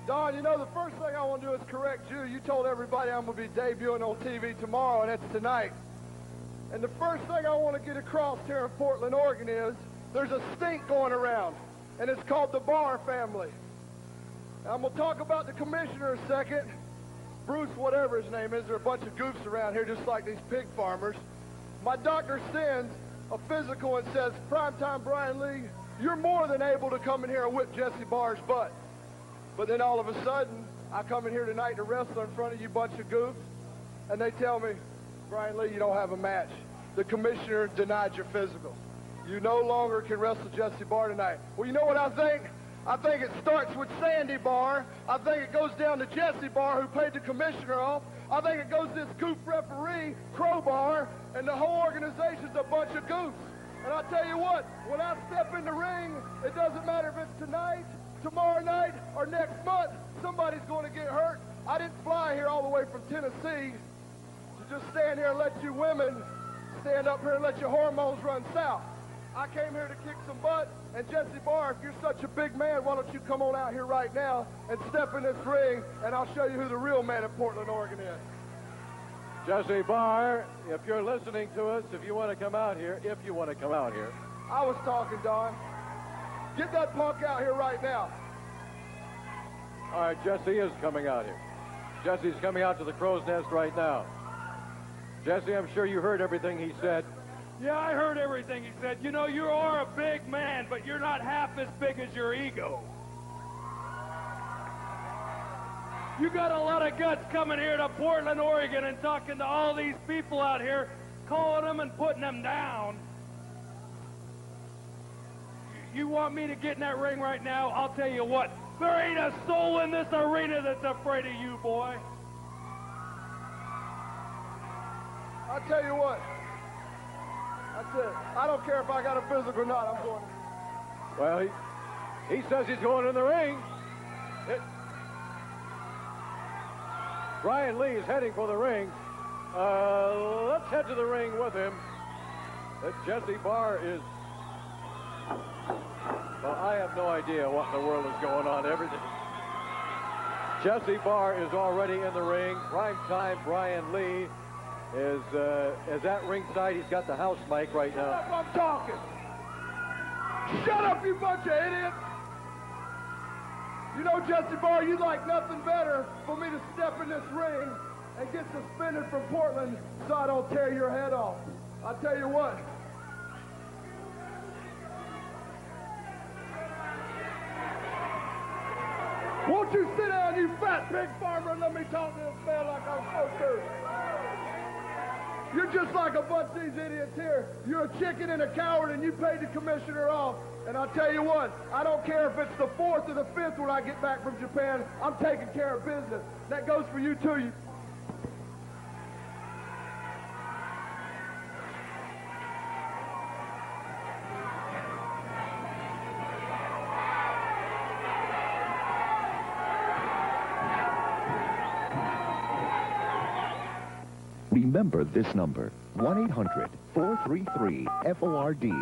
Don, you know, the first thing I want to do is correct you. You told everybody I'm going to be debuting on TV tomorrow, and it's tonight. And the first thing I want to get across here in Portland, Oregon is there's a stink going around, and it's called the Barr family. And I'm going to talk about the commissioner a second. Bruce, whatever his name is, there are a bunch of goofs around here just like these pig farmers. My doctor sends a physical and says, primetime Brian Lee, you're more than able to come in here and whip Jesse Barr's butt. But then all of a sudden, I come in here tonight to wrestle in front of you bunch of goofs, and they tell me, Brian Lee, you don't have a match. The commissioner denied your physical. You no longer can wrestle Jesse Barr tonight. Well, you know what I think? I think it starts with Sandy Barr. I think it goes down to Jesse Barr, who paid the commissioner off. I think it goes to this goof referee, Crowbar, and the whole organization's a bunch of goofs. And I tell you what, when I step in the ring, it doesn't matter if it's tonight, tomorrow night, or next month, somebody's going to get hurt. I didn't fly here all the way from Tennessee to just stand here and let you women stand up here and let your hormones run south. I came here to kick some butt, and Jesse Barr, if you're such a big man, why don't you come on out here right now and step in this ring, and I'll show you who the real man in Portland, Oregon is. Jesse Barr, if you're listening to us, if you want to come out here, I was talking, Don. Get that punk out here right now. All right, Jesse is coming out here. Jesse's coming out to the Crow's Nest right now. Jesse, I'm sure you heard everything he said. Yeah, I heard everything he said. You know, you are a big man, but you're not half as big as your ego. You got a lot of guts coming here to Portland, Oregon, and talking to all these people out here, calling them and putting them down. You want me to get in that ring right now? I'll tell you what, there ain't a soul in this arena that's afraid of you, boy. I'll tell you what. That's it. I don't care if I got a physical or not. I'm going. Well, he says he's going in the ring. Brian Lee is heading for the ring. Let's head to the ring with him. Jesse Barr is... Well, I have no idea what in the world is going on. Everything. Jesse Barr is already in the ring. Primetime Brian Lee is at ringside. He's got the house mic right now. I'm talking. Shut up, you bunch of idiots! You know, Jesse Barr, you'd like nothing better for me to step in this ring and get suspended from Portland so I don't tear your head off. I'll tell you what. Won't you sit down, you fat pig farmer, and let me talk to this man like I'm supposed to? You're just like a bunch of these idiots here. You're a chicken and a coward, and you paid the commissioner off. And I'll tell you what, I don't care if it's the 4th or the 5th when I get back from Japan. I'm taking care of business. That goes for you, too. You... Remember this number, 1-800-433-FORD.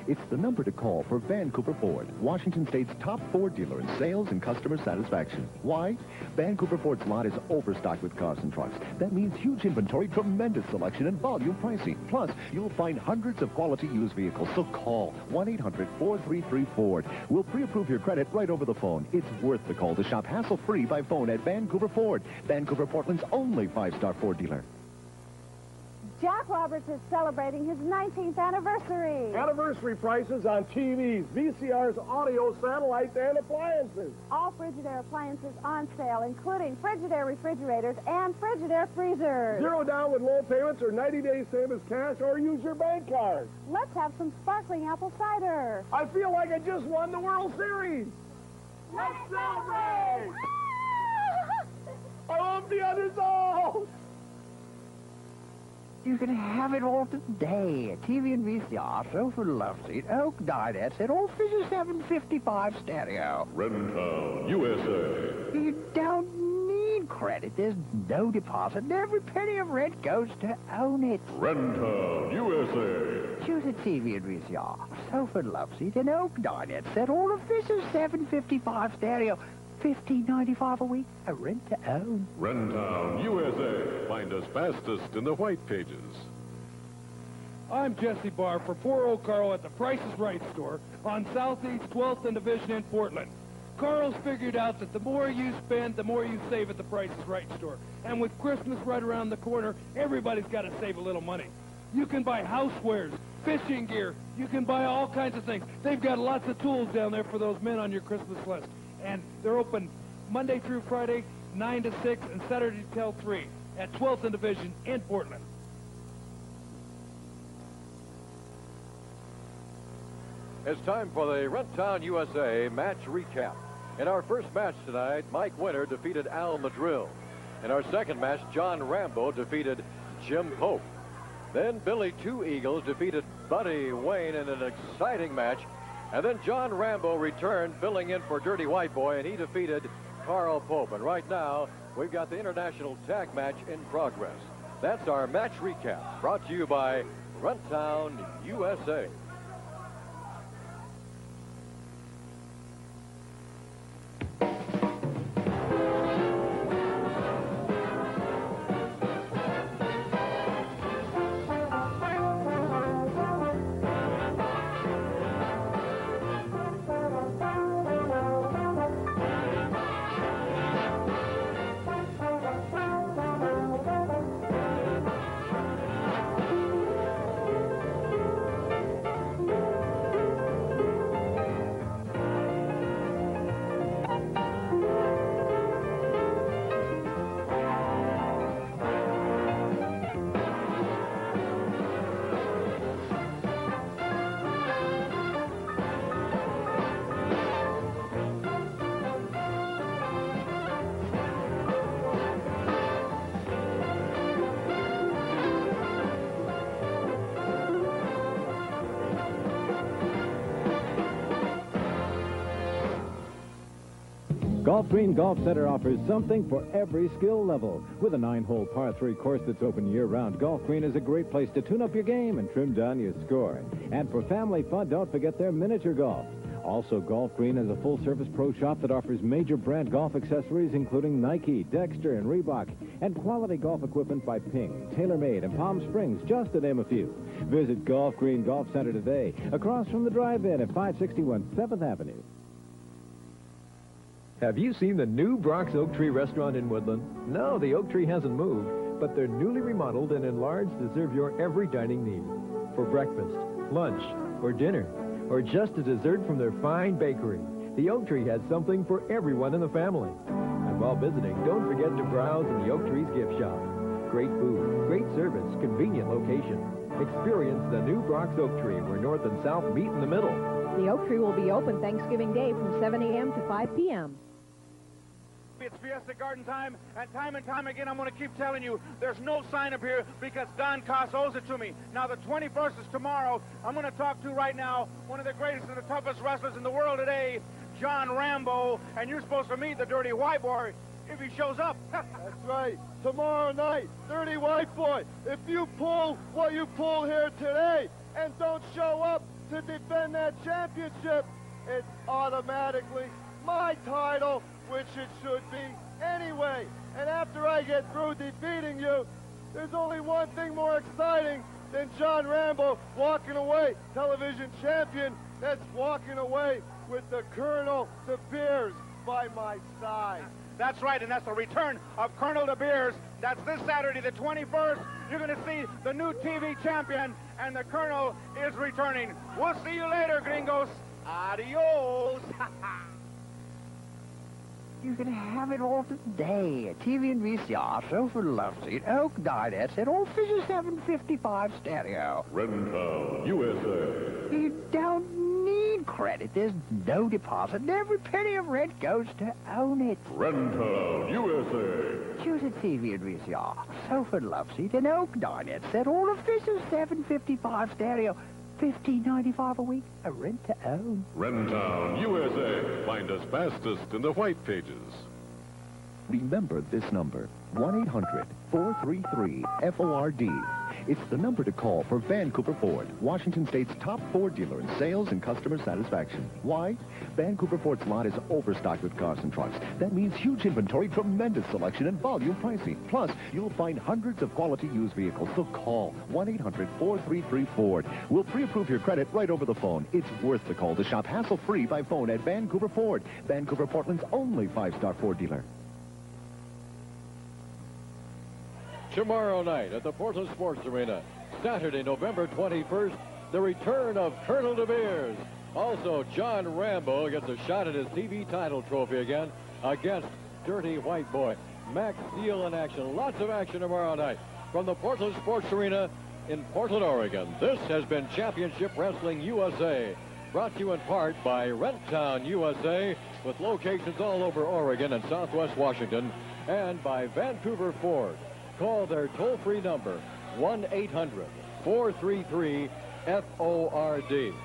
It's the number to call for Vancouver Ford, Washington State's top Ford dealer in sales and customer satisfaction. Why? Vancouver Ford's lot is overstocked with cars and trucks. That means huge inventory, tremendous selection, and volume pricing. Plus, you'll find hundreds of quality used vehicles. So call 1-800-433-FORD. We'll pre-approve your credit right over the phone. It's worth the call to shop hassle-free by phone at Vancouver Ford, Vancouver, Portland's only 5-star Ford dealer. Jack Roberts is celebrating his 19th anniversary. Anniversary prices on TVs, VCRs, audio, satellites, and appliances. All Frigidaire appliances on sale, including Frigidaire refrigerators and Frigidaire freezers. 0 down with low payments or 90 days same as cash, or use your bank card. Let's have some sparkling apple cider. I feel like I just won the World Series. Let's celebrate! I love the others all! You can have it all today. A TV and VCR, sofa, love seat, oak dinette set, all figure 755 stereo. Rentown, USA. You don't need credit. There's no deposit, and every penny of rent goes to own it. Rentown, USA. Choose a TV and VCR, sofa, love seat, an oak dinette set, all of this is 755 stereo. $15.95 a week, a rent to own. Rentown, USA. Find us fastest in the white pages. I'm Jesse Barr for poor old Carl at the Price is Right store on Southeast 12th and Division in Portland. Carl's figured out that the more you spend, the more you save at the Price is Right store. And with Christmas right around the corner, everybody's got to save a little money. You can buy housewares, fishing gear. You can buy all kinds of things. They've got lots of tools down there for those men on your Christmas list. And they're open Monday through Friday, 9 to 6, and Saturday till 3 at 12th and Division in Portland. It's time for the Rentown USA match recap. In our first match tonight, Mike Winter defeated Al Madrill. In our second match, John Rambo defeated Jim Pope. Then Billy Two Eagles defeated Buddy Wayne in an exciting match. And then John Rambo returned, filling in for Dirty White Boy, and he defeated Carl Pope. And right now, we've got the international tag match in progress. That's our match recap, brought to you by Rentown USA. Gulfstream Golf Center offers something for every skill level. With a 9-hole par 3 course that's open year-round, Gulfstream is a great place to tune up your game and trim down your score. And for family fun, don't forget their miniature golf. Also, Golf Green is a full-service pro shop that offers major brand golf accessories, including Nike, Dexter, and Reebok, and quality golf equipment by Ping, TaylorMade, and Palm Springs, just to name a few. Visit Golf Green Golf Center today, across from the drive-in at 561 7th Avenue. Have you seen the new Brock's Oak Tree restaurant in Woodland? No, the Oak Tree hasn't moved, but they're newly remodeled and enlarged to serve your every dining need. For breakfast, lunch, or dinner, or just a dessert from their fine bakery, the Oak Tree has something for everyone in the family. And while visiting, don't forget to browse in the Oak Tree's gift shop. Great food, great service, convenient location. Experience the new Brock's Oak Tree, where North and South meet in the middle. The Oak Tree will be open Thanksgiving Day from 7 a.m. to 5 p.m. It's Fiesta Garden time and time again, I'm going to keep telling you, there's no sign up here because Don Koss owes it to me. Now, the 21st is tomorrow. I'm going to talk to right now one of the greatest and the toughest wrestlers in the world today, John Rambo, and you're supposed to meet the Dirty White Boy if he shows up. That's right. Tomorrow night, Dirty White Boy, if you pull what you pull here today and don't show up to defend that championship, it's automatically my title, which it should be anyway. And after I get through defeating you, there's only one thing more exciting than John Rambo walking away, television champion, that's walking away with the Colonel De Beers by my side. That's right, and that's the return of Colonel De Beers. That's this Saturday, the 21st. You're going to see the new TV champion, and the Colonel is returning. We'll see you later, gringos. Adios. You can have it all today. A TV and VCR, sofa, love seat, oak dinette set, all Fisher 755 stereo. Rentown, USA. You don't need credit. There's no deposit, and every penny of rent goes to own it. Rentown, USA. Choose a TV and VCR, sofa, love seat, an oak dinette set, all of Fisher 755 stereo. $15.95 a week, a rent to own. Rentown, USA. Find us fastest in the white pages. Remember this number, 1-800-433-FORD. It's the number to call for Vancouver Ford, Washington State's top Ford dealer in sales and customer satisfaction. Why? Vancouver Ford's lot is overstocked with cars and trucks. That means huge inventory, tremendous selection, and volume pricing. Plus, you'll find hundreds of quality used vehicles. So call 1-800-433-FORD. We'll pre-approve your credit right over the phone. It's worth the call to shop hassle-free by phone at Vancouver Ford, Vancouver, Portland's only 5-star Ford dealer. Tomorrow night at the Portland Sports Arena, Saturday, November 21st, the return of Colonel De Beers. Also, John Rambo gets a shot at his TV title trophy again against Dirty White Boy. Max Steel in action. Lots of action tomorrow night from the Portland Sports Arena in Portland, Oregon. This has been Championship Wrestling USA, brought to you in part by Rentown USA, with locations all over Oregon and Southwest Washington, and by Vancouver Ford. Call their toll-free number, 1-800-433-FORD.